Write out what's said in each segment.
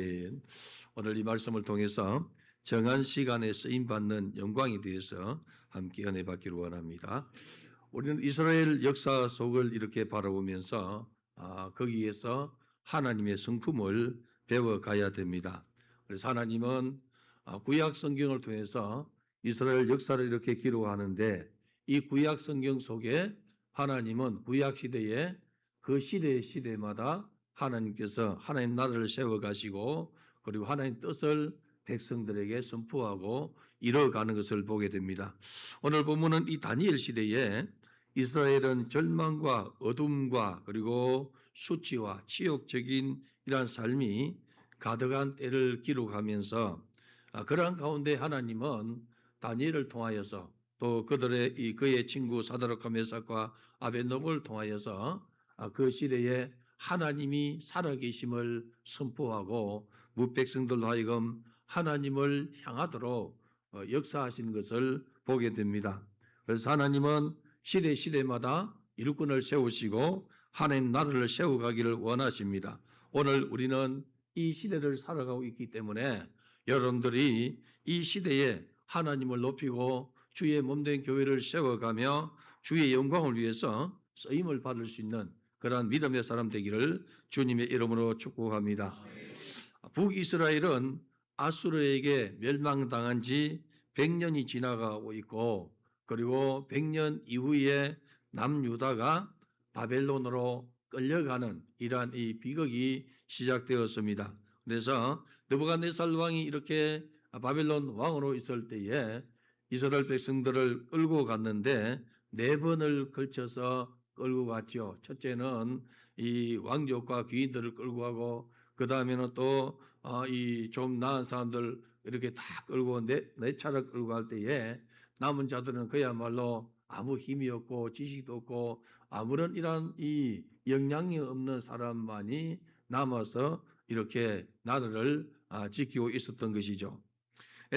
예, 오늘 이 말씀을 통해서 정한 시간에 쓰임 받는 영광에 대해서 함께 은혜 받기를 원합니다. 우리는 이스라엘 역사 속을 이렇게 바라보면서 거기에서 하나님의 성품을 배워가야 됩니다. 그래서 하나님은 구약 성경을 통해서 이스라엘 역사를 이렇게 기록하는데 이 구약 성경 속에 하나님은 구약 시대에 그 시대마다 하나님께서 하나님 나라를 세워가시고 그리고 하나님 뜻을 백성들에게 선포하고 이뤄가는 것을 보게 됩니다. 오늘 본문은 이 다니엘 시대에 이스라엘은 절망과 어둠과 그리고 수치와 치욕적인 이러한 삶이 가득한 때를 기록하면서 그러한 가운데 하나님은 다니엘을 통하여서 또 그의 친구 사드락과 메삭과 아벤노고를 통하여서 그 시대에 하나님이 살아계심을 선포하고 무백성들로 하여금 하나님을 향하도록 역사하신 것을 보게 됩니다. 그래서 하나님은 시대마다 일꾼을 세우시고 하나님 나라를 세워가기를 원하십니다. 오늘 우리는 이 시대를 살아가고 있기 때문에 여러분들이 이 시대에 하나님을 높이고 주의 몸된 교회를 세워가며 주의 영광을 위해서 쓰임을 받을 수 있는 그러한 믿음의 사람 되기를 주님의 이름으로 축복합니다. 북이스라엘은 아수르에게 멸망당한 지 100년이 지나가고 있고 그리고 100년 이후에 남유다가 바벨론으로 끌려가는 이러한 이 비극이 시작되었습니다. 그래서 느부갓네살 왕이 이렇게 바벨론 왕으로 있을 때에 이스라엘 백성들을 끌고 갔는데 4번을 걸쳐서 끌고 갔죠. 첫째는 이 왕족과 귀인들을 끌고 가고 그 다음에는 또 이 좀 나은 사람들 이렇게 다 끌고 네 차례 끌고 갈 때에 남은 자들은 그야말로 아무 힘이 없고 지식도 없고 아무런 이런 이 영향이 없는 사람만이 남아서 이렇게 나라를 지키고 있었던 것이죠.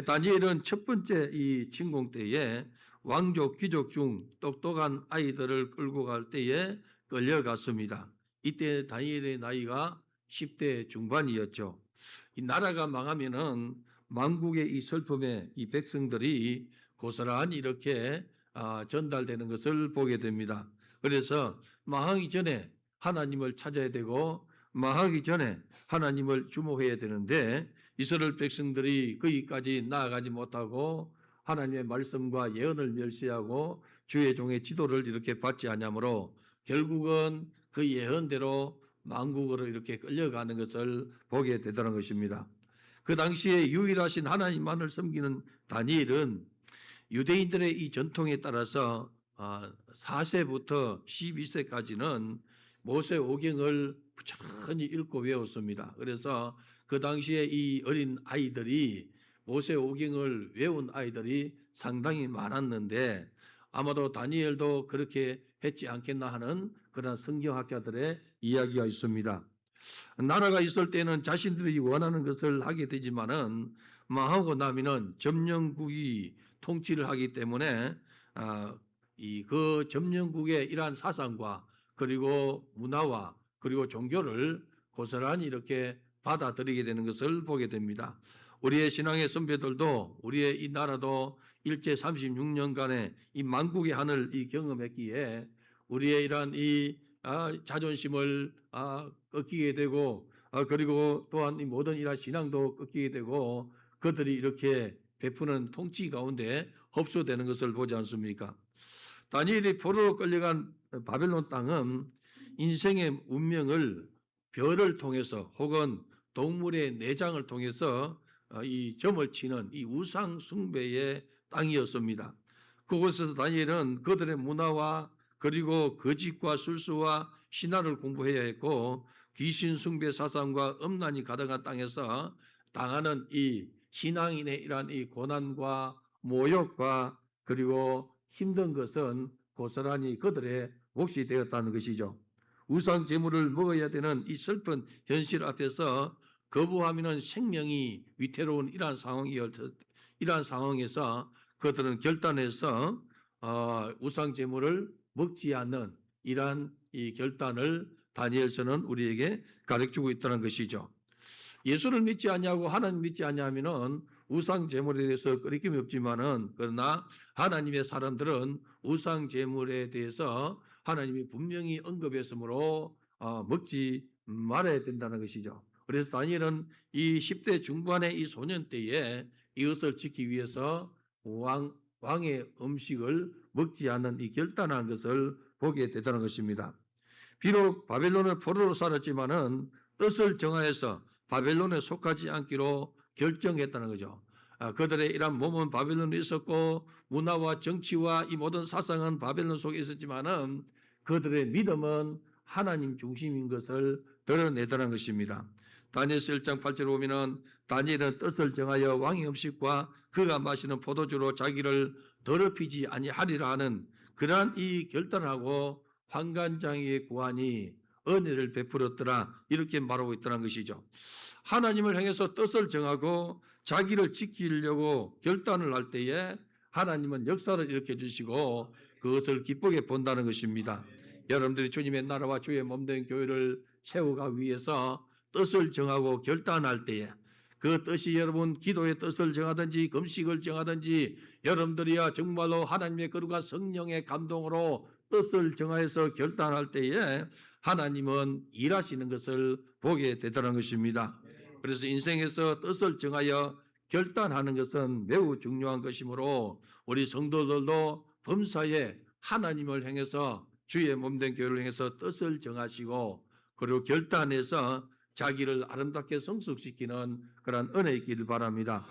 다니엘은 첫 번째 이 침공 때에 왕족 귀족 중 똑똑한 아이들을 끌고 갈 때에 끌려갔습니다. 이때 다니엘의 나이가 10대 중반이었죠. 이 나라가 망하면은 만국의 이 슬픔에 이 백성들이 고스란히 이렇게 전달되는 것을 보게 됩니다. 그래서 망하기 전에 하나님을 찾아야 되고 망하기 전에 하나님을 주목해야 되는데 이스라엘 백성들이 거기까지 나아가지 못하고 하나님의 말씀과 예언을 멸시하고 주의 종의 지도를 이렇게 받지 않으므로 결국은 그 예언대로 만국으로 이렇게 끌려가는 것을 보게 되더라는 것입니다. 그 당시에 유일하신 하나님만을 섬기는 다니엘은 유대인들의 이 전통에 따라서 4세부터 12세까지는 모세 오경을 부지런히 읽고 외웠습니다. 그래서 그 당시에 이 어린 아이들이 모세 오경을 외운 아이들이 상당히 많았는데 아마도 다니엘도 그렇게 했지 않겠나 하는 그런 성경학자들의 이야기가 있습니다. 나라가 있을 때는 자신들이 원하는 것을 하게 되지만은 망하고 나면은 점령국이 통치를 하기 때문에 그 점령국의 이러한 사상과 그리고 문화와 그리고 종교를 고스란히 이렇게 받아들이게 되는 것을 보게 됩니다. 우리의 신앙의 선배들도 우리의 이 나라도 일제 36년간의 이 만국의 하늘 이 경험했기에 우리의 이러한 이 자존심을 꺾이게 되고 그리고 또한 이 모든 이러한 신앙도 꺾이게 되고 그들이 이렇게 베푸는 통치 가운데 흡수되는 것을 보지 않습니까? 다니엘이 포로로 끌려간 바벨론 땅은 인생의 운명을 별을 통해서 혹은 동물의 내장을 통해서 이 점을 치는 이 우상 숭배의 땅이었습니다. 그곳에서 다니엘은 그들의 문화와 그리고 거짓과 술수와 신화를 공부해야 했고 귀신 숭배 사상과 음란이 가득한 땅에서 당하는 이 신앙인의 이러한 이 고난과 모욕과 그리고 힘든 것은 고스란히 그들의 몫이 되었다는 것이죠. 우상 제물을 먹어야 되는 이 슬픈 현실 앞에서 거부하면은 생명이 위태로운 이러한 상황에서 그들은 결단해서 우상 제물을 먹지 않는 이러한 이 결단을 다니엘서는 우리에게 가르치고 있다는 것이죠. 예수를 믿지 않냐고 하나님 믿지 않냐면은 우상 제물에 대해서 거리낌이 없지만은 그러나 하나님의 사람들은 우상 제물에 대해서 하나님이 분명히 언급했으므로 먹지 말아야 된다는 것이죠. 그래서 다니엘은 이 10대 중반의 이 소년 때에 이것을 지키기 위해서 왕의 음식을 먹지 않는 이 결단한 것을 보게 되다는 것입니다. 비록 바벨론의 포로로 살았지만은 뜻을 정하여서 바벨론에 속하지 않기로 결정했다는 거죠. 그들의 이런 몸은 바벨론에 있었고 문화와 정치와 이 모든 사상은 바벨론 속에 있었지만은 그들의 믿음은 하나님 중심인 것을 드러내더라는 것입니다. 다니엘서 1장 8절에 보면은 다니엘은 뜻을 정하여 왕의 음식과 그가 마시는 포도주로 자기를 더럽히지 아니하리라 하는 그러한 이 결단하고 환관장의 구한이 은혜를 베풀었더라 이렇게 말하고 있다는 것이죠. 하나님을 향해서 뜻을 정하고 자기를 지키려고 결단을 할 때에 하나님은 역사를 일으켜 주시고 그것을 기쁘게 본다는 것입니다. 여러분들이 주님의 나라와 주의 몸된 교회를 세우기 위해서 뜻을 정하고 결단할 때에 그 뜻이 여러분 기도의 뜻을 정하든지 금식을 정하든지 여러분들이야 정말로 하나님의 거룩한 성령의 감동으로 뜻을 정하여서 결단할 때에 하나님은 일하시는 것을 보게 되더라는 것입니다. 그래서 인생에서 뜻을 정하여 결단하는 것은 매우 중요한 것이므로 우리 성도들도 범사에 하나님을 향해서 주의 몸된 교회를 향해서 뜻을 정하시고 그리고 결단해서 자기를 아름답게 성숙시키는 그런 은혜 있기를 바랍니다.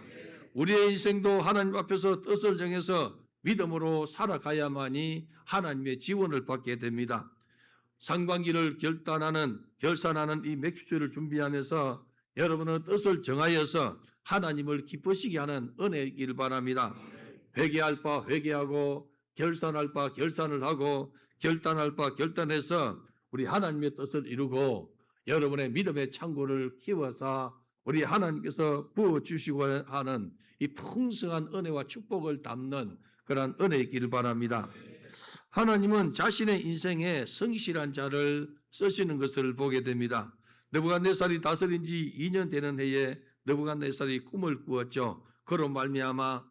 우리의 인생도 하나님 앞에서 뜻을 정해서 믿음으로 살아가야만이 하나님의 지원을 받게 됩니다. 상반기를 결산하는 이 맥주주를 준비하면서 여러분은 뜻을 정하여서 하나님을 기쁘시게 하는 은혜이기를 바랍니다. 회개할 바 회개하고 결산할 바 결산을 하고 결단할 바 결단해서 우리 하나님의 뜻을 이루고 여러분의 믿음의 창고를 키워서 우리 하나님께서 부어주시고 하는 이 풍성한 은혜와 축복을 담는 그런 은혜이기를 바랍니다. 하나님은 자신의 인생에 성실한 자를 쓰시는 것을 보게 됩니다. 느부갓네살이 다스린 지 2년 되는 해에 느부갓네살이 꿈을 꾸었죠. 그로 말미암아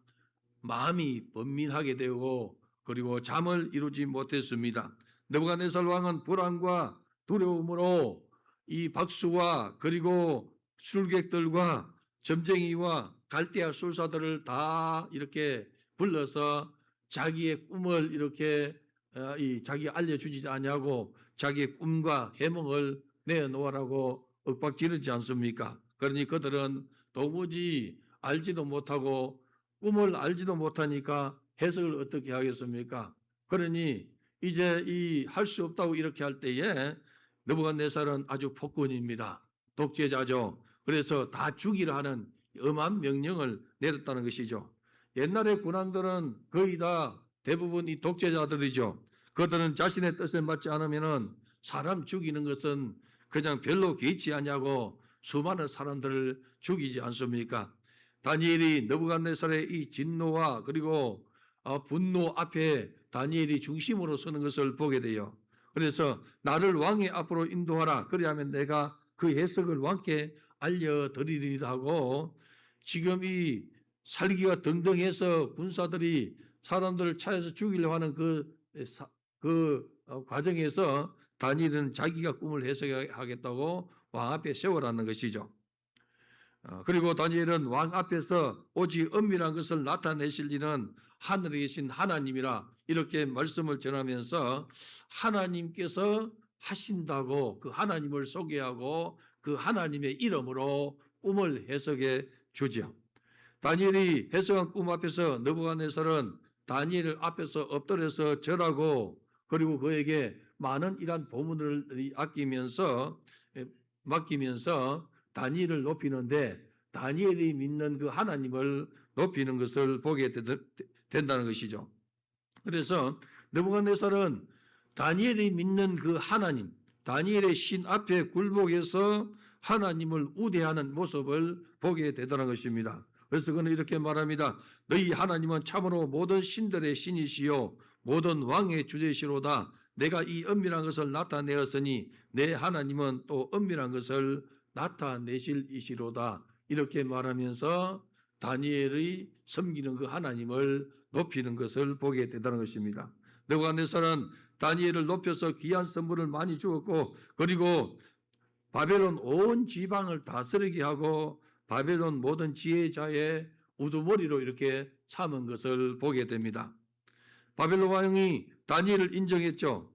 마음이 번민하게 되고 그리고 잠을 이루지 못했습니다. 느부갓네살 왕은 불안과 두려움으로 이 박수와 그리고 술객들과 점쟁이와 갈대아 술사들을 다 이렇게 불러서 자기의 꿈을 이렇게 자기 알려주지 않냐고 자기의 꿈과 해몽을 내놓으라고 윽박지르지 않습니까? 그러니 그들은 도무지 알지도 못하고 꿈을 알지도 못하니까 해석을 어떻게 하겠습니까? 그러니 이제 할 수 없다고 이렇게 할 때에 느부갓네살은 아주 폭군입니다. 독재자죠. 그래서 다 죽이라 하는 엄한 명령을 내렸다는 것이죠. 옛날의 군왕들은 거의 다 대부분 이 독재자들이죠. 그들은 자신의 뜻에 맞지 않으면은 사람 죽이는 것은 그냥 별로 개의치 않냐고 수많은 사람들을 죽이지 않습니까? 다니엘이 느부갓네살의 이 진노와 그리고 분노 앞에 다니엘이 중심으로 서는 것을 보게 돼요. 그래서 나를 왕의 앞으로 인도하라. 그리하면 내가 그 해석을 왕께 알려드리리라 하고 지금 이 살기가 등등해서 군사들이 사람들을 차에서 죽이려고 하는 그 과정에서 다니엘은 자기가 꿈을 해석하겠다고 왕 앞에 세워라는 것이죠. 그리고 다니엘은 왕 앞에서 오직 은밀한 것을 나타내실 이는 하늘에 계신 하나님이라 이렇게 말씀을 전하면서 하나님께서 하신다고 그 하나님을 소개하고 그 하나님의 이름으로 꿈을 해석해 주죠. 다니엘이 해석한 꿈 앞에서 느부갓네살은 다니엘 앞에서 엎드려서 절하고 그리고 그에게 많은 이러한 보물을 맡기면서 다니엘을 높이는데 다니엘이 믿는 그 하나님을 높이는 것을 보게 된다는 것이죠. 그래서 느부갓네살은 다니엘이 믿는 그 하나님, 다니엘의 신 앞에 굴복해서 하나님을 우대하는 모습을 보게 되더라는 것입니다. 그래서 그는 이렇게 말합니다. 너희 하나님은 참으로 모든 신들의 신이시요 모든 왕의 주제시로다. 내가 이 은밀한 것을 나타내었으니 내 하나님은 또 은밀한 것을 나타내실 이시로다 이렇게 말하면서 다니엘의 섬기는 그 하나님을 높이는 것을 보게 되다는 것입니다. 느부갓네살은 다니엘을 높여서 귀한 선물을 많이 주었고 그리고 바벨론 온 지방을 다스리게 하고 바벨론 모든 지혜자의 우두머리로 이렇게 삼은 것을 보게 됩니다. 바벨론 왕이 다니엘을 인정했죠.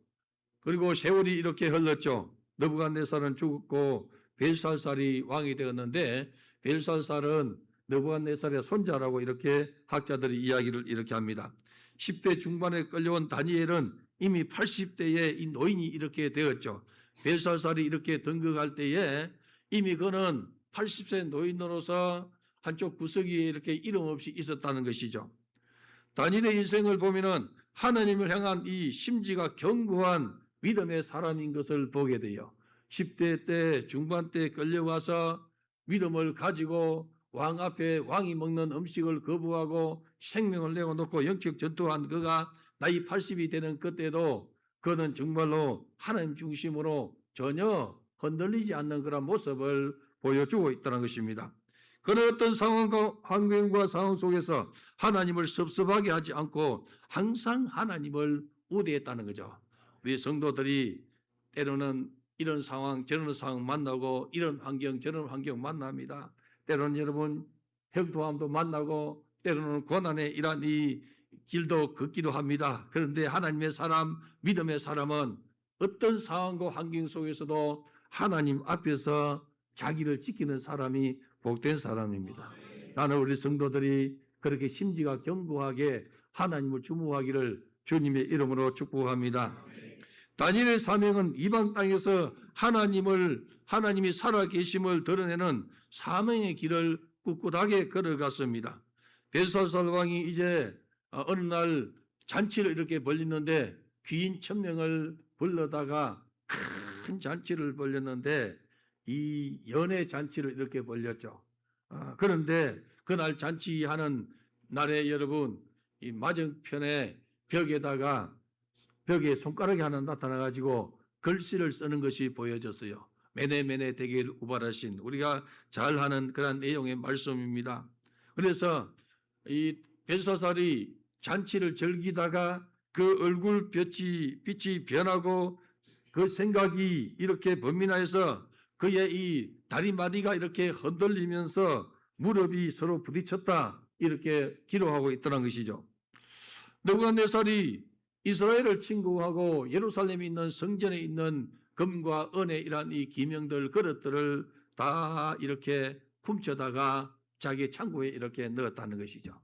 그리고 세월이 이렇게 흘렀죠. 느부갓네살은 죽었고 벨살살이 왕이 되었는데 벨살살은 느부갓네살의 손자라고 이렇게 학자들이 이야기를 이렇게 합니다. 10대 중반에 끌려온 다니엘은 이미 80대에 이 노인이 이렇게 되었죠. 벨살살이 이렇게 등극할 때에 이미 그는 80세 노인으로서 한쪽 구석에 이렇게 이름 없이 있었다는 것이죠. 다니엘의 인생을 보면은 하나님을 향한 이 심지가 견고한 믿음의 사람인 것을 보게 돼요. 10대 때 중반 때 끌려와서 믿음을 가지고 왕 앞에 왕이 먹는 음식을 거부하고 생명을 내어놓고 영적 전투한 그가 나이 80이 되는 그때도 그는 정말로 하나님 중심으로 전혀 흔들리지 않는 그런 모습을 보여주고 있다는 것입니다. 그런 어떤 상황과 환경과 상황 속에서 하나님을 섭섭하게 하지 않고 항상 하나님을 우대했다는 거죠. 우리 성도들이 때로는 이런 상황 저런 상황 만나고 이런 환경 저런 환경 만납니다. 때로는 여러분 형통함도 만나고 때로는 고난의 이러한 이 길도 걷기도 합니다. 그런데 하나님의 사람 믿음의 사람은 어떤 상황과 환경 속에서도 하나님 앞에서 자기를 지키는 사람이 복된 사람입니다. 나는 우리 성도들이 그렇게 심지가 견고하게 하나님을 주목하기를 주님의 이름으로 축복합니다. 다니엘의 사명은 이방 땅에서 하나님이 살아계심을 드러내는 사명의 길을 꿋꿋하게 걸어갔습니다. 벨사살 왕이 이제 어느 날 잔치를 이렇게 벌리는데 귀인 1000명을 불러다가 큰 잔치를 벌렸는데 이 연회 잔치를 이렇게 벌렸죠. 그런데 그날 잔치하는 날에 여러분 이 맞은편에 벽에 손가락이 하나 나타나가지고 글씨를 쓰는 것이 보여졌어요. 메네메네 되길 우발하신 우리가 잘 하는 그런 내용의 말씀입니다. 그래서 이 벨사살이 잔치를 즐기다가 그 얼굴 빛이 변하고 그 생각이 이렇게 번민하여서 그의 이 다리마디가 이렇게 흔들리면서 무릎이 서로 부딪혔다 이렇게 기록하고 있다는 것이죠. 느부갓네살이 이스라엘을 침공하고 예루살렘에 있는 성전에 있는 금과 은의 이러한 이 기명들 그릇들을 다 이렇게 훔쳐다가 자기 창고에 이렇게 넣었다는 것이죠.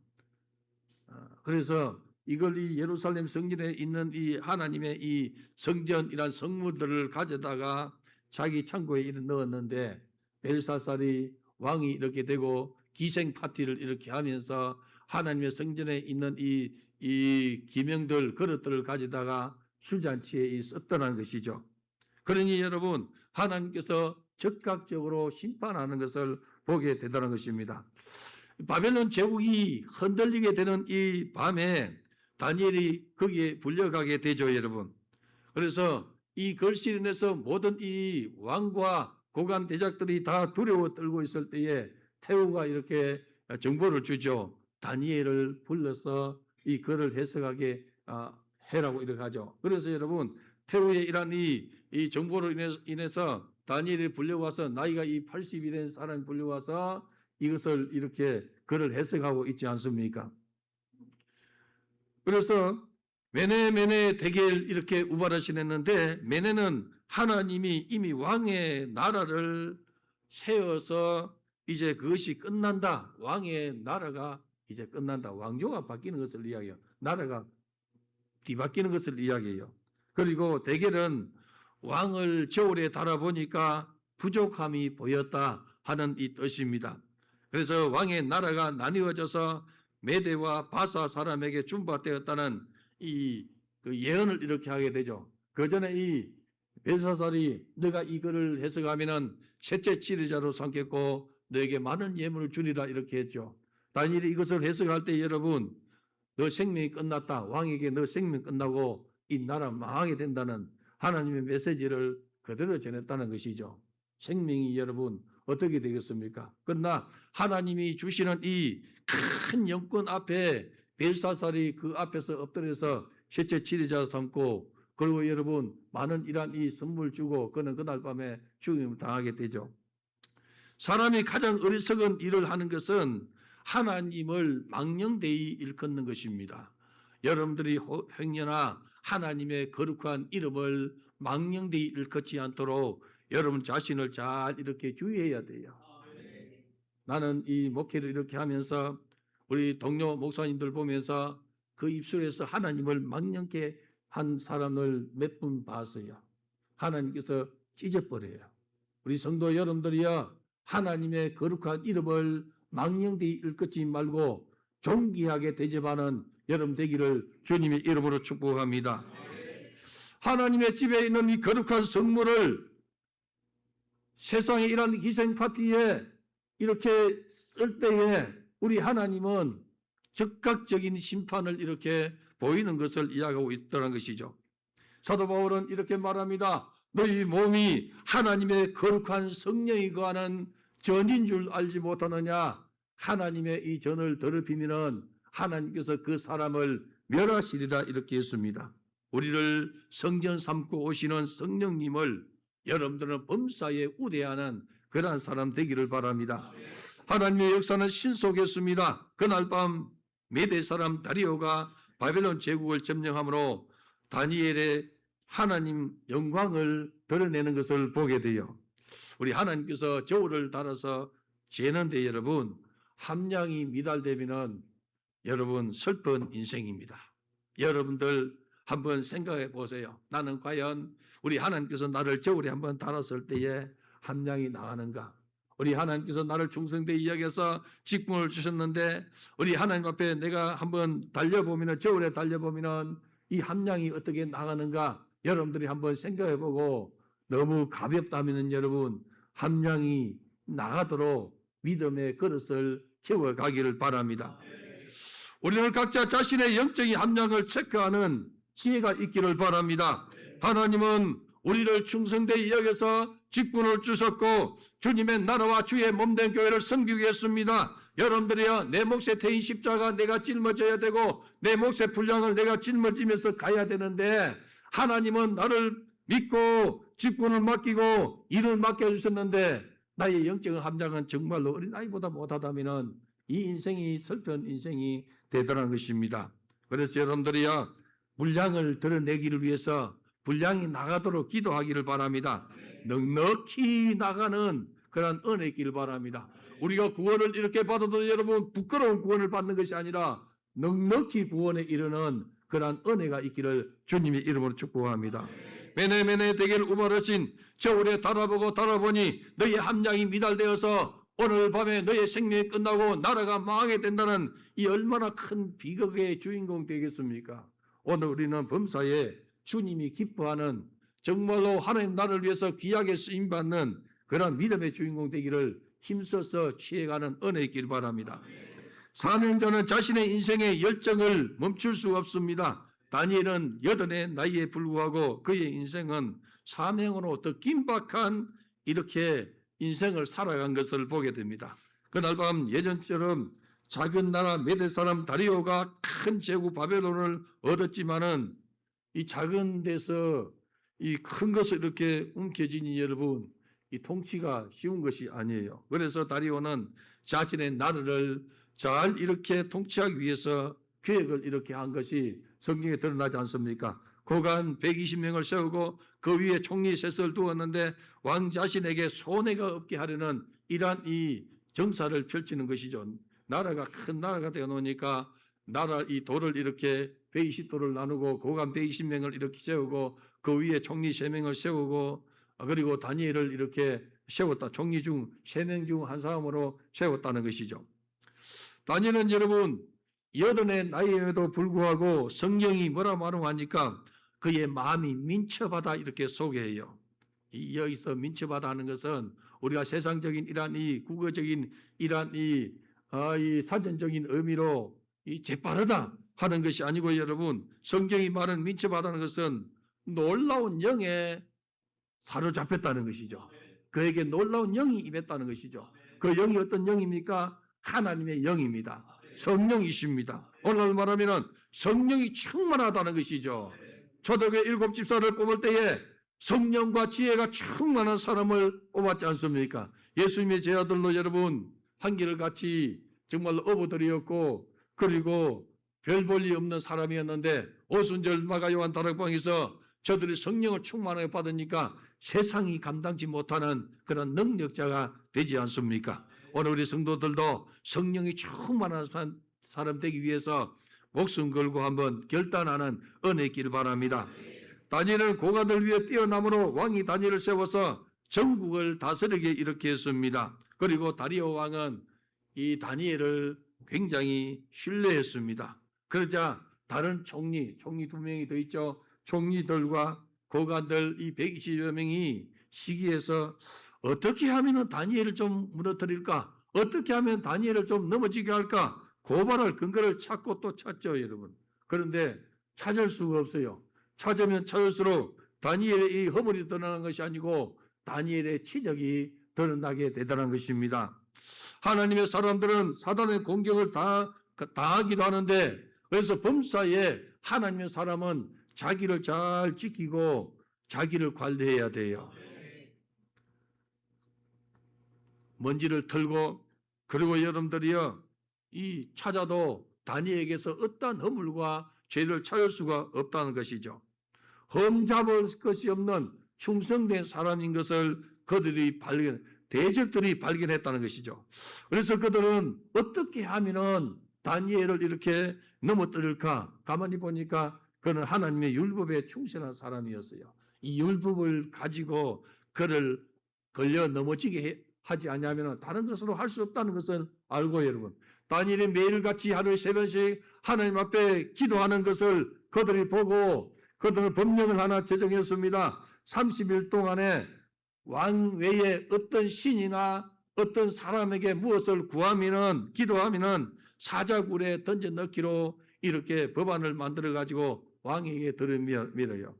그래서 이걸 이 예루살렘 성전에 있는 이 하나님의 이 성전 이란 성물들을 가져다가 자기 창고에 넣었는데 벨사살이 왕이 이렇게 되고 기생 파티를 이렇게 하면서 하나님의 성전에 있는 이 기명들 그릇들을 가져다가 술잔치에 썼다는 것이죠. 그러니 여러분 하나님께서 적극적으로 심판하는 것을 보게 되다는 것입니다. 바벨론 제국이 흔들리게 되는 이 밤에 다니엘이 거기에 불려가게 되죠, 여러분. 그래서 이 글씨로 인해서 모든 이 왕과 고관 대작들이 다 두려워 떨고 있을 때에 태우가 이렇게 정보를 주죠. 다니엘을 불러서 이 글을 해석하게 해라고 이렇게 하죠. 그래서 여러분 태우의 이러한 이 정보로 인해서 다니엘이 불려와서 나이가 이 80이 된 사람이 불려와서 이것을 이렇게 글을 해석하고 있지 않습니까? 그래서 메네 대겔 이렇게 우발하신 했는데 메네는 하나님이 이미 왕의 나라를 세워서 이제 그것이 끝난다. 왕의 나라가 이제 끝난다. 왕조가 바뀌는 것을 이야기해요. 나라가 뒤바뀌는 것을 이야기해요. 그리고 대겔은 왕을 저울에 달아보니까 부족함이 보였다 하는 이 뜻입니다. 그래서 왕의 나라가 나뉘어져서 메대와 바사 사람에게 준바되었다는 그 예언을 이렇게 하게 되죠. 그 전에 이 벨사살이 너가 이거를 해석하면은 셋째 치료자로 삼겠고 너에게 많은 예물을 주리라 이렇게 했죠. 다니엘이 이것을 해석할 때 여러분 너 생명이 끝났다. 왕에게 너 생명 끝나고 이 나라 망하게 된다는 하나님의 메시지를 그대로 전했다는 것이죠. 생명이 여러분 어떻게 되겠습니까? 그러나 하나님이 주시는 이 큰 영권 앞에 벨사살이 그 앞에서 엎드려서 셋째 치리자 삼고, 그리고 여러분 많은 이러한 이 선물 주고 그는 그날 밤에 죽임을 당하게 되죠. 사람이 가장 어리석은 일을 하는 것은 하나님을 망령되이 일컫는 것입니다. 여러분들이 행여나 하나님의 거룩한 이름을 망령되이 일컫지 않도록 여러분 자신을 잘 이렇게 주의해야 돼요. 나는 이 목회를 이렇게 하면서 우리 동료 목사님들 보면서 그 입술에서 하나님을 망령케 한 사람을 몇 분 봤어요. 하나님께서 찢어버려요. 우리 성도 여러분들이요, 하나님의 거룩한 이름을 망령되이 일컫지 말고 존귀하게 대접하는 여러분 되기를 주님의 이름으로 축복합니다. 하나님의 집에 있는 이 거룩한 성물을 세상에 이런 희생 파티에 이렇게 쓸 때에 우리 하나님은 즉각적인 심판을 이렇게 보이는 것을 이야기하고 있다는 것이죠. 사도 바울은 이렇게 말합니다. 너희 몸이 하나님의 거룩한 성령이 거하는 전인 줄 알지 못하느냐. 하나님의 이 전을 더럽히면은 하나님께서 그 사람을 멸하시리라 이렇게 했습니다. 우리를 성전 삼고 오시는 성령님을 여러분들은 범사에 우대하는 그러한 사람 되기를 바랍니다. 하나님의 역사는 신속했습니다. 그날 밤 메대 사람 다리오가 바벨론 제국을 점령함으로 다니엘의 하나님 영광을 드러내는 것을 보게 돼요. 우리 하나님께서 저울을 달아서 재는데 여러분 함량이 미달되면은 여러분 슬픈 인생입니다. 여러분들 한번 생각해 보세요. 나는 과연 우리 하나님께서 나를 저울에 한번 달았을 때에 함량이 나가는가? 우리 하나님께서 나를 충성되이 여겨서 직분을 주셨는데 우리 하나님 앞에 내가 한번 달려보면은 저울에 달려보면은 이 함량이 어떻게 나가는가? 여러분들이 한번 생각해 보고 너무 가볍다면은 여러분 함량이 나가도록 믿음의 그릇을 채워가기를 바랍니다. 우리는 각자 자신의 영적인 함량을 체크하는 지혜가 있기를 바랍니다. 하나님은 우리를 충성되이 여겨서 직분을 주셨고 주님의 나라와 주의 몸된 교회를 섬기게 했습니다. 여러분들이요, 내 몫의 태인 십자가 내가 짊어져야 되고 내 몫의 분량을 내가 짊어지면서 가야 되는데 하나님은 나를 믿고 직분을 맡기고 일을 맡겨주셨는데 나의 영적인 함량은 정말로 어린아이보다 못하다면 이 인생이 슬픈 인생이 되더라는 것입니다. 그래서 여러분들이요, 분량을 드러내기를 위해서 분량이 나가도록 기도하기를 바랍니다. 넉넉히 나가는 그런 은혜 있기를 바랍니다. 우리가 구원을 이렇게 받아도 여러분 부끄러운 구원을 받는 것이 아니라 넉넉히 구원에 이르는 그러한 은혜가 있기를 주님의 이름으로 축복합니다. 메네메네 되기를 우발하신 저울에 달아보고 달아보니 너의 함량이 미달되어서 오늘 밤에 너의 생명이 끝나고 나라가 망하게 된다는 이 얼마나 큰 비극의 주인공 되겠습니까? 오늘 우리는 범사에 주님이 기뻐하는 정말로 하나님 나라를 위해서 귀하게 쓰임받는 그런 믿음의 주인공 되기를 힘써서 취해가는 은혜 있기를 바랍니다. 사명자는 자신의 인생의 열정을 멈출 수 없습니다. 다니엘은 80의 나이에 불구하고 그의 인생은 사명으로 더 긴박한 이렇게 인생을 살아간 것을 보게 됩니다. 그날 밤 예전처럼 작은 나라 메대 사람 다리오가 큰 제국 바벨론을 얻었지만은 이 작은 데서 이 큰 것을 이렇게 움켜쥐니 여러분 이 통치가 쉬운 것이 아니에요. 그래서 다리오는 자신의 나라를 잘 이렇게 통치하기 위해서 계획을 이렇게 한 것이 성경에 드러나지 않습니까? 고관 120명을 세우고 그 위에 총리 셋을 두었는데 왕 자신에게 손해가 없게 하려는 이러한 이 정사를 펼치는 것이죠. 나라가 큰 나라가 되어 놓으니까 나라 이 도를 이렇게 120도를 나누고 고관 120명을 이렇게 세우고 그 위에 총리 3명을 세우고 그리고 다니엘을 이렇게 세웠다. 총리 중 3명 중 한 사람으로 세웠다는 것이죠. 다니엘은 여러분 80의 나이에도 불구하고 성경이 뭐라 말하니까 그의 마음이 민첩하다 이렇게 소개해요. 여기서 민첩하다 하는 것은 우리가 세상적인 이러한 이 국어적인 이러한 이 사전적인 의미로 이 재빠르다 하는 것이 아니고 여러분 성경이 말하는 민첩하다는 것은 놀라운 영에 사로잡혔다는 것이죠. 그에게 놀라운 영이 임했다는 것이죠. 그 영이 어떤 영입니까? 하나님의 영입니다. 성령이십니다. 오늘 말하면 성령이 충만하다는 것이죠. 초대교회 7 집사를 뽑을 때에 성령과 지혜가 충만한 사람을 뽑았지 않습니까? 예수님의 제자들로 여러분 한결같이 정말 어부들이었고 그리고 별 볼 일 없는 사람이었는데 오순절 마가 요한 다락방에서 저들이 성령을 충만하게 받으니까 세상이 감당치 못하는 그런 능력자가 되지 않습니까? 오늘 우리 성도들도 성령이 충만한 사람 되기 위해서 목숨 걸고 한번 결단하는 은혜 있기를 바랍니다. 다니엘은 고관을 위해 뛰어남으로 왕이 다니엘을 세워서 전국을 다스리게 이렇게 했습니다. 그리고 다리오 왕은 이 다니엘을 굉장히 신뢰했습니다. 그러자 다른 총리 2명이 더 있죠. 총리들과 고관들 이 120여 명이 시기해서 어떻게 하면 다니엘을 좀 무너뜨릴까? 어떻게 하면 다니엘을 좀 넘어지게 할까? 고발할 근거를 찾고 또 찾죠, 여러분. 그런데 찾을 수가 없어요. 찾으면 찾을수록 다니엘의 이 허물이 드러나는 것이 아니고 다니엘의 치적이 드러나게 되더라는 것입니다. 하나님의 사람들은 사단의 공격을 당하기도 하는데 그래서 범사에 하나님의 사람은 자기를 잘 지키고 자기를 관리해야 돼요. 먼지를 털고 그리고 여러분들이요 이 찾아도 다니엘에게서 어떠한 허물과 죄를 찾을 수가 없다는 것이죠. 흠잡을 것이 없는 충성된 사람인 것을 그들이 대적들이 발견했다는 것이죠. 그래서 그들은 어떻게 하면은 다니엘을 이렇게 넘어뜨릴까? 가만히 보니까 그는 하나님의 율법에 충실한 사람이었어요. 이 율법을 가지고 그를 걸려 넘어지게 하지 않냐면 다른 것으로 할 수 없다는 것을 알고 여러분. 다니엘이 매일같이 하루에 3번씩 하나님 앞에 기도하는 것을 그들이 보고 그들은 법령을 하나 제정했습니다. 30일 동안에 왕 외에 어떤 신이나 어떤 사람에게 무엇을 구하면은 기도하면은 사자굴에 던져 넣기로 이렇게 법안을 만들어 가지고 왕에게 들어밀어요.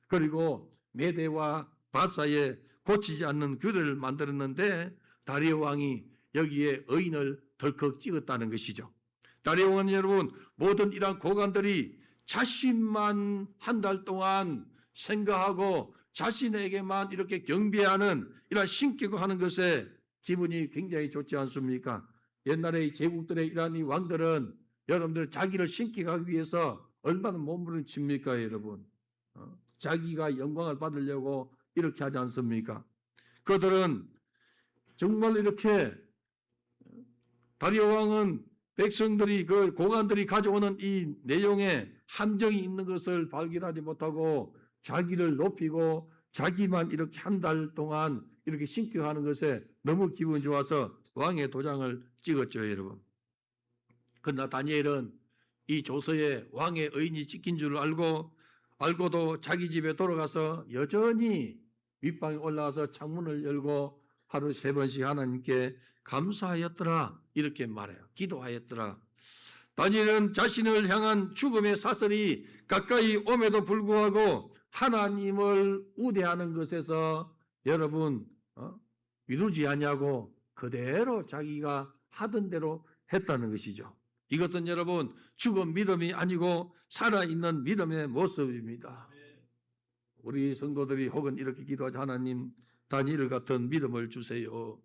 그리고 메대와 바사에 고치지 않는 규례를 만들었는데 다리오 왕이 여기에 의인을 덜컥 찍었다는 것이죠. 다리오 왕은 여러분 모든 이러한 고관들이 자신만 한 달 동안 생각하고 자신에게만 이렇게 경배하는 이러한 신격을 하는 것에 기분이 굉장히 좋지 않습니까? 옛날에 제국들의 이러한 이 왕들은 여러분들 자기를 신격하기 위해서 얼마나 몸부림칩니까 여러분? 자기가 영광을 받으려고 이렇게 하지 않습니까? 그들은 정말 이렇게 다리오 왕은 백성들이 그 고관들이 가져오는 이 내용에 함정이 있는 것을 발견하지 못하고 자기를 높이고 자기만 이렇게 한 달 동안 이렇게 신격하는 것에 너무 기분이 좋아서 왕의 도장을 찍었죠, 여러분. 그러나 다니엘은 이 조서에 왕의 의인이 찍힌 줄 알고도 자기 집에 돌아가서 여전히 윗방에 올라와서 창문을 열고 하루 3번씩 하나님께 감사하였더라 이렇게 말해요. 기도하였더라. 다니엘은 자신을 향한 죽음의 사슬이 가까이 옴에도 불구하고 하나님을 우대하는 것에서 여러분 미루지 않냐고 그대로 자기가 하던 대로 했다는 것이죠. 이것은 여러분 죽은 믿음이 아니고 살아있는 믿음의 모습입니다. 우리 성도들이 혹은 이렇게 기도하자 하나님 다니엘 같은 믿음을 주세요.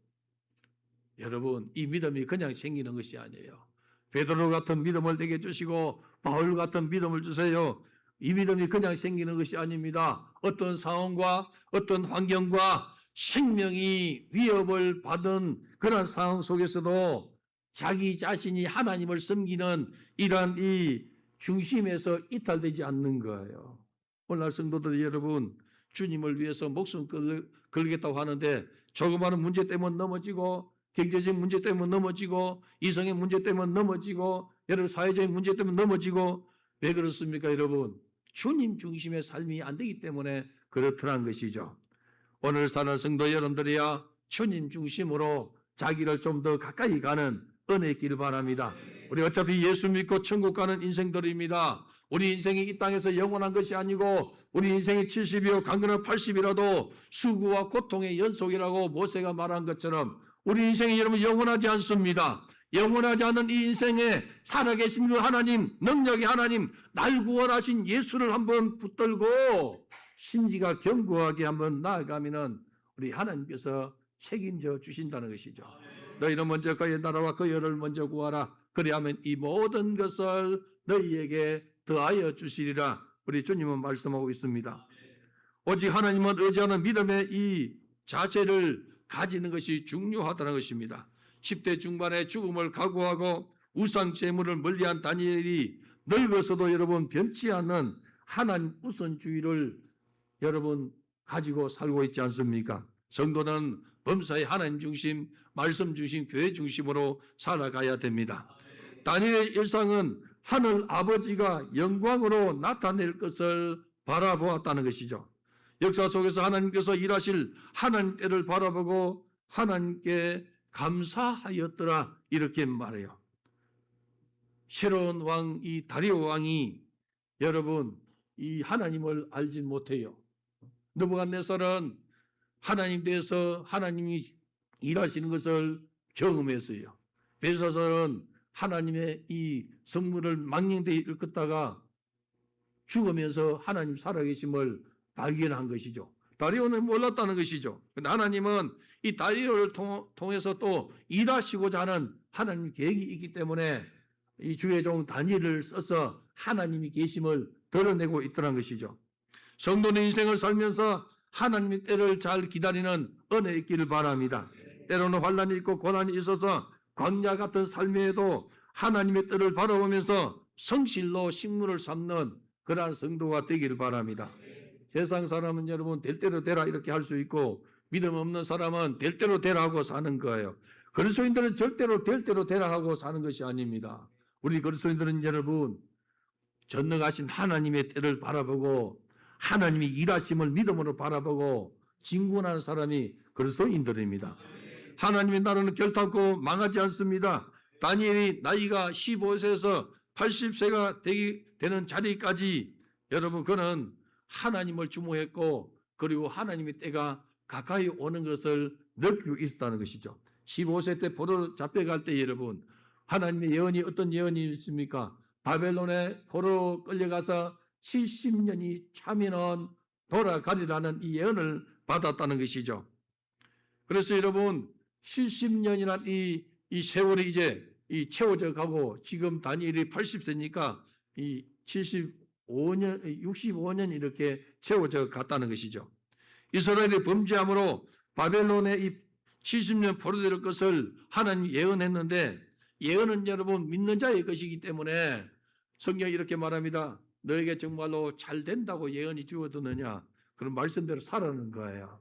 여러분 이 믿음이 그냥 생기는 것이 아니에요. 베드로 같은 믿음을 내게 주시고 바울 같은 믿음을 주세요. 이 믿음이 그냥 생기는 것이 아닙니다. 어떤 상황과 어떤 환경과 생명이 위협을 받은 그런 상황 속에서도 자기 자신이 하나님을 섬기는 이러한 이 중심에서 이탈되지 않는 거예요. 오늘날 성도들 여러분 주님을 위해서 목숨 걸겠다고 하는데 조그마한 문제 때문에 넘어지고 경제적인 문제 때문에 넘어지고 이성의 문제 때문에 넘어지고 여러 사회적인 문제 때문에 넘어지고 왜 그렇습니까 여러분? 주님 중심의 삶이 안 되기 때문에 그렇더란 것이죠. 오늘 사는 성도 여러분들이야 주님 중심으로 자기를 좀 더 가까이 가는 은혜 있기를 바랍니다. 우리 어차피 예수 믿고 천국 가는 인생들입니다. 우리 인생이 이 땅에서 영원한 것이 아니고 우리 인생이 70이요 강건은 80이라도 수고와 고통의 연속이라고 모세가 말한 것처럼 우리 인생이 여러분 영원하지 않습니다. 영원하지 않은 이 인생에 살아계신 그 하나님, 능력의 하나님, 날 구원하신 예수를 한번 붙들고 심지가 견고하게 한번 나아가면은 우리 하나님께서 책임져 주신다는 것이죠. 너희는 먼저 그의 나라와 그의 의를 먼저 구하라. 그리하면 이 모든 것을 너희에게 더하여 주시리라. 우리 주님은 말씀하고 있습니다. 오직 하나님은 의지하는 믿음의 이 자세를 가지는 것이 중요하다는 것입니다. 10대 중반에 죽음을 각오하고 우상 제물을 멀리한 다니엘이 늙어서도 여러분 변치 않는 하나님 우선주의를 여러분 가지고 살고 있지 않습니까? 성도는 범사의 하나님 중심, 말씀 중심, 교회 중심으로 살아가야 됩니다. 다니엘의 일상은 하늘 아버지가 영광으로 나타낼 것을 바라보았다는 것이죠. 역사 속에서 하나님께서 일하실 하나님 때를 바라보고 하나님께 감사하였더라 이렇게 말해요. 새로운 왕, 이 다리오 왕이 여러분 이 하나님을 알지 못해요. 느부갓네살은 하나님 대해서 하나님이 일하시는 것을 경험했어요. 벨사살은 하나님의 이 성물을 망령되이 일컫다가 죽으면서 하나님 살아계심을 발견한 것이죠. 다리오는 몰랐다는 것이죠. 그런데 하나님은 이 다리오를 통해서 또 일하시고자 하는 하나님 계획이 있기 때문에 이 주의 종 다니엘을 써서 하나님이 계심을 드러내고 있더란 것이죠. 성도는 인생을 살면서 하나님의 때를 잘 기다리는 은혜 있기를 바랍니다. 때로는 환난이 있고 고난이 있어서 광야 같은 삶에도 하나님의 때를 바라보면서 성실로 식물을 삶는 그러한 성도가 되기를 바랍니다. 세상 사람은 여러분 될 대로 되라 이렇게 할 수 있고 믿음 없는 사람은 될 대로 되라 하고 사는 거예요. 그리스도인들은 절대로 될 대로 되라 하고 사는 것이 아닙니다. 우리 그리스도인들은 여러분 전능하신 하나님의 때를 바라보고 하나님이 일하심을 믿음으로 바라보고 진군하는 사람이 그리스도인들입니다. 하나님의 나라는 결탄코 망하지 않습니다. 다니엘이 나이가 15세에서 80세가 되는 자리까지 여러분 그는 하나님을 주목했고 그리고 하나님의 때가 가까이 오는 것을 느끼고 있었다는 것이죠. 15세 때 포로 잡혀갈 때 여러분 하나님의 예언이 어떤 예언이 있습니까? 바벨론에 포로 끌려가서 70년이 차면은 돌아가리라는 이 예언을 받았다는 것이죠. 그래서 여러분 70년이란 이 세월이 이제 채워져 가고 지금 다니엘이 80세니까 이 75년, 65년 이렇게 채워져 갔다는 것이죠. 이스라엘이 범죄함으로 바벨론에 이 70년 포로될 것을 하나님이 예언했는데 예언은 여러분 믿는 자의 것이기 때문에 성경이 이렇게 말합니다. 너에게 정말로 잘 된다고 예언이 주어졌느냐? 그런 말씀대로 살아가는 거예요.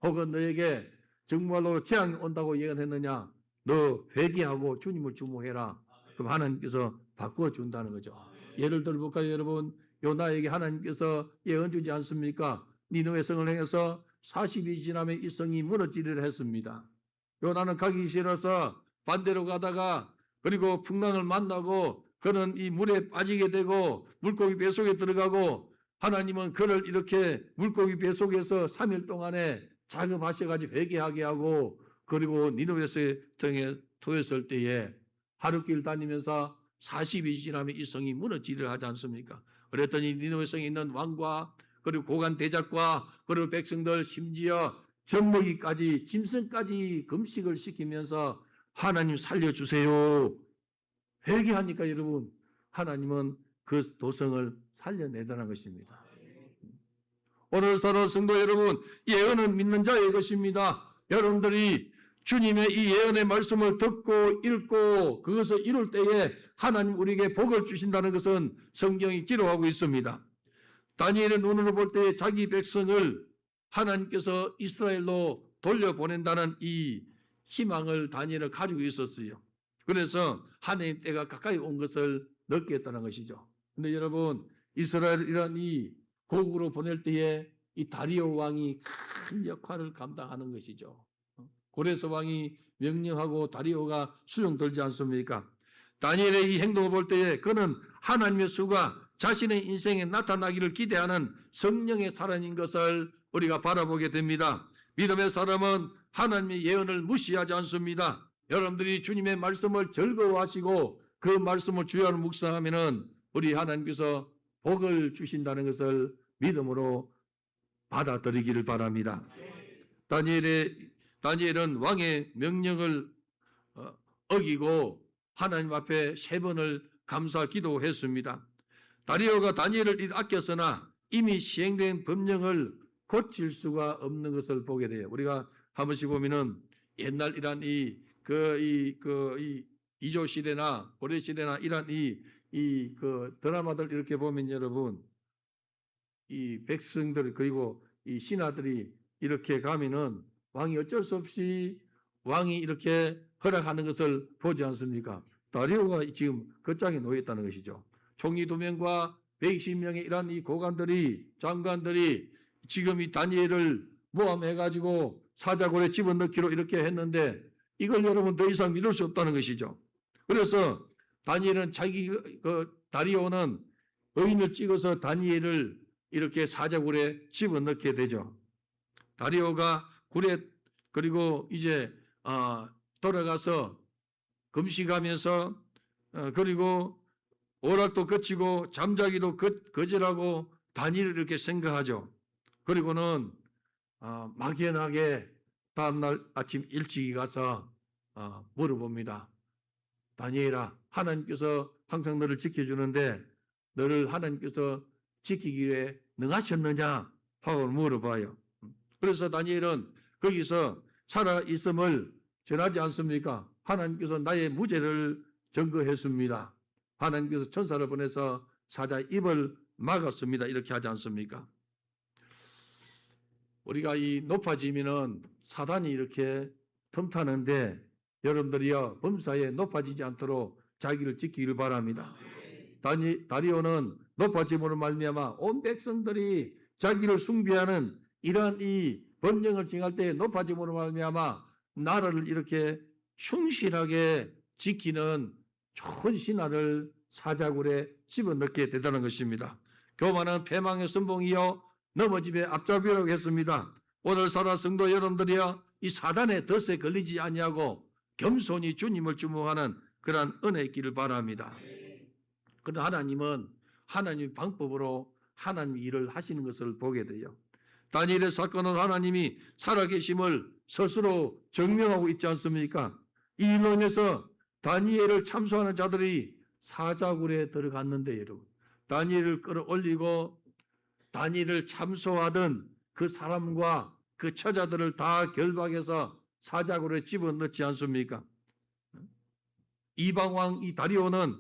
혹은 너에게 정말로 재앙이 온다고 예언했느냐? 너 회개하고 주님을 주목해라. 그럼 하나님께서 바꿔준다는 거죠. 예를 들어볼까요, 여러분? 요나에게 하나님께서 예언 주지 않습니까? 니느웨 성을 향해서 40이 지나면 이 성이 무너지리라 했습니다. 요나는 가기 싫어서 반대로 가다가 그리고 풍랑을 만나고 그는 이 물에 빠지게 되고 물고기 배 속에 들어가고 하나님은 그를 이렇게 물고기 배 속에서 3일 동안에 자금하셔가지고 회개하게 하고 그리고 니느웨 성에 토했을 때에 하루길 다니면서 40이 지나면 이 성이 무너지리라 하지 않습니까? 그랬더니 니느웨 성에 있는 왕과 그리고 고관 대작과 그리고 백성들 심지어 젖먹이까지 짐승까지 금식을 시키면서 하나님 살려주세요. 회개하니까 여러분 하나님은 그 도성을 살려내다는 것입니다. 오늘 서로 성도 여러분 예언은 믿는 자의 것입니다. 여러분들이 주님의 이 예언의 말씀을 듣고 읽고 그것을 이룰 때에 하나님 우리에게 복을 주신다는 것은 성경이 기록하고 있습니다. 다니엘의 눈으로 볼 때 자기 백성을 하나님께서 이스라엘로 돌려보낸다는 이 희망을 다니엘은 가지고 있었어요. 그래서 하나님 때가 가까이 온 것을 느꼈다는 것이죠. 그런데 여러분 이스라엘이란 이 고국으로 보낼 때에 이 다리오 왕이 큰 역할을 감당하는 것이죠. 고레스 왕이 명령하고 다리오가 수용되지 않습니까? 다니엘의 이 행동을 볼 때에 그는 하나님의 수가 자신의 인생에 나타나기를 기대하는 성령의 사람인 것을 우리가 바라보게 됩니다. 믿음의 사람은 하나님의 예언을 무시하지 않습니다. 여러분들이 주님의 말씀을 즐거워하시고 그 말씀을 주야로 묵상하면은 우리 하나님께서 복을 주신다는 것을 믿음으로 받아들이기를 바랍니다. 다니엘은 왕의 명령을 어기고 하나님 앞에 3번을 감사 기도했습니다. 다리오가 다니엘을 아꼈으나 이미 시행된 법령을 고칠 수가 없는 것을 보게 돼요. 우리가 한 번씩 보면은 옛날 이란 이조 시대나 고려 시대나 이란 그 드라마들 이렇게 보면 여러분 이 백성들 그리고 이 신하들이 이렇게 가면은 왕이 어쩔 수 없이 왕이 이렇게 허락하는 것을 보지 않습니까? 다리오가 지금 그 짝에 놓여 있다는 것이죠. 총리 2명과 120명의 이란 이 고관들이 장관들이 지금 이 다니엘을 모함해가지고 사자굴에 집어넣기로 이렇게 했는데 이걸 여러분 더 이상 믿을 수 없다는 것이죠. 그래서 다니엘은 다리오는 의인을 찍어서 다니엘을 이렇게 사자굴에 집어넣게 되죠. 다리오가 굴에 그리고 이제 돌아가서 금식하면서 그리고 오락도 그치고 잠자기도 거절하고 다니엘을 이렇게 생각하죠. 그리고는 막연하게 다음날 아침 일찍 가서 물어봅니다. 다니엘아, 하나님께서 항상 너를 지켜주는데 너를 하나님께서 지키기 위해 능하셨느냐 하고 물어봐요. 그래서 다니엘은 거기서 살아있음을 전하지 않습니까? 하나님께서 나의 무죄를 증거했습니다. 하나님께서 천사를 보내서 사자의 입을 막았습니다. 이렇게 하지 않습니까? 우리가 이 높아지면은 사단이 이렇게 틈타는데 여러분들이요 범사에 높아지지 않도록 자기를 지키기를 바랍니다. 다리오는 높아짐으로 말미암아 온 백성들이 자기를 숭배하는 이러한 이 법령을 정할 때 높아짐으로 말미암아 나라를 이렇게 충실하게 지키는 좋은 신하를 사자굴에 집어넣게 되다는 것입니다. 교만은 패망의 선봉이요 넘어짐의 앞잡이라고 했습니다. 오늘 살아 성도 여러분들이요 이 사단의 덫에 걸리지 아니하고 겸손히 주님을 주목하는 그러한 은혜의 길을 바랍니다. 그러나 하나님은 하나님의 방법으로 하나님의 일을 하시는 것을 보게 돼요. 다니엘의 사건은 하나님이 살아계심을 스스로 증명하고 있지 않습니까? 이 일로 인해서 다니엘을 참소하는 자들이 사자굴에 들어갔는데 여러분 다니엘을 끌어올리고 다니엘을 참소하던 그 사람과 그 처자들을 다 결박해서 사자굴에 집어넣지 않습니까? 이방왕 이 다리오는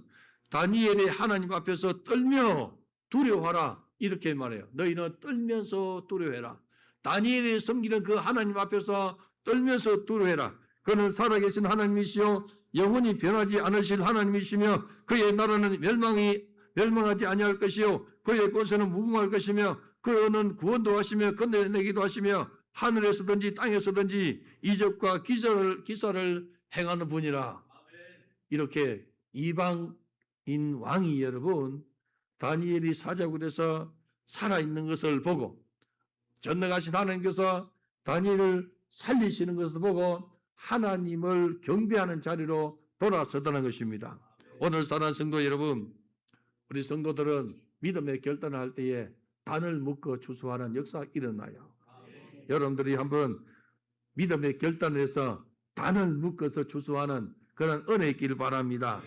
다니엘의 하나님 앞에서 떨며 두려워하라 이렇게 말해요. 너희는 떨면서 두려워해라. 다니엘이 섬기는 그 하나님 앞에서 떨면서 두려워해라. 그는 살아계신 하나님이시요 영원히 변하지 않으실 하나님이시며 그의 나라는 멸망하지 아니할 것이요 그의 권세는 무궁할 것이며 그는 구원도 하시며 건너내기도 하시며 하늘에서든지 땅에서든지 이적과 기사를 행하는 분이라. 이렇게 이방인 왕이 여러분 다니엘이 사자굴에서 살아있는 것을 보고 전능하신 하나님께서 다니엘을 살리시는 것을 보고 하나님을 경배하는 자리로 돌아서다는 것입니다. 오늘 사랑하는 성도 여러분, 우리 성도들은 믿음의 결단을 할 때에 단을 묶어 추수하는 역사가 일어나요. 여러분들이 한번 믿음의 결단을 해서 단을 묶어서 추수하는 그런 은혜 있기를 바랍니다.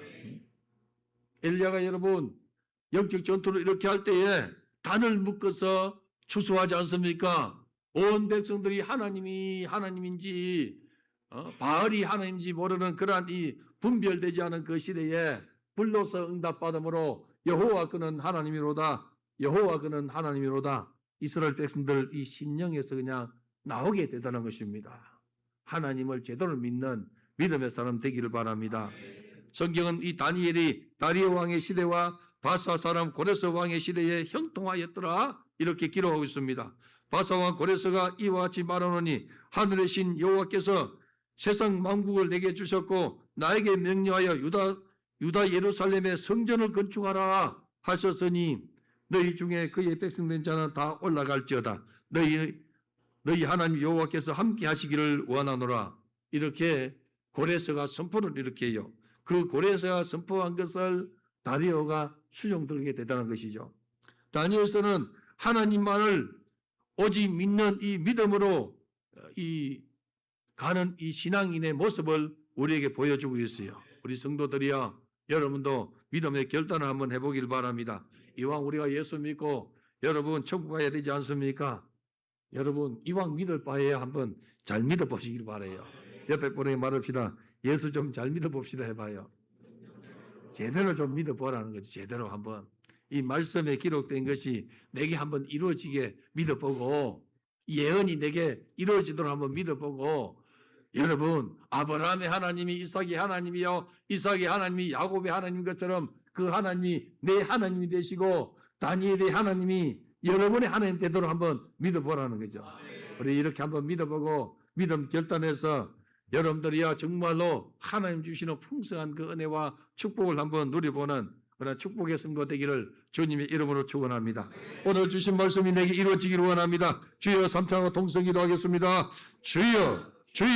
엘리야가 여러분 영적 전투를 이렇게 할 때에 단을 묶어서 추수하지 않습니까? 온 백성들이 하나님이 하나님인지 바알이 하나님인지 모르는 그러한 이 분별되지 않은 그 시대에 불로서 응답받음으로 여호와 그는 하나님이로다. 여호와 그는 하나님이로다. 이스라엘 백성들 이 심령에서 그냥 나오게 되다는 것입니다. 하나님을 제대로 믿는 믿음의 사람 되기를 바랍니다. 성경은 이 다니엘이 다리오 왕의 시대와 바사 사람 고레스 왕의 시대에 형통하였더라 이렇게 기록하고 있습니다. 바사 왕 고레스가 이와 같이 말하노니 하늘의 신 여호와께서 세상 만국을 내게 주셨고 나에게 명령하여 유다 예루살렘에 성전을 건축하라 하셨으니 너희 중에 그의 백성된 자는 다 올라갈지어다. 너희 하나님 여호와께서 함께 하시기를 원하노라. 이렇게 고레스가 선포를 이렇게 해요. 그 고레스가 선포한 것을 다리오가 수용들게 되다는 것이죠. 다니엘서는 하나님만을 오직 믿는 이 믿음으로 가는 이 신앙인의 모습을 우리에게 보여주고 있어요. 우리 성도들이여, 여러분도 믿음의 결단을 한번 해보길 바랍니다. 이왕 우리가 예수 믿고 여러분 천국 가야 되지 않습니까? 여러분 이왕 믿을 바에 한번 잘 믿어보시길 바라요. 옆에 분에게 말합시다. 예수 좀 잘 믿어봅시다 해봐요. 제대로 좀 믿어보라는 거지. 제대로 한번 이 말씀에 기록된 것이 내게 한번 이루어지게 믿어보고 예언이 내게 이루어지도록 한번 믿어보고, 여러분 아브라함의 하나님이 이삭의 하나님이요 이삭의 하나님이 야곱의 하나님인 것처럼 그 하나님이 내 하나님이 되시고 다니엘의 하나님이 여러분의 하나님 되도록 한번 믿어보라는 거죠. 우리 이렇게 한번 믿어보고 믿음 결단해서 여러분들이야 정말로 하나님 주시는 풍성한 그 은혜와 축복을 한번 누려보는 그런 축복의 선거 되기를 주님의 이름으로 축원합니다. 오늘 주신 말씀이 내게 이루어지기를 원합니다. 주여, 삼창하고 동성기도 하겠습니다. 주여.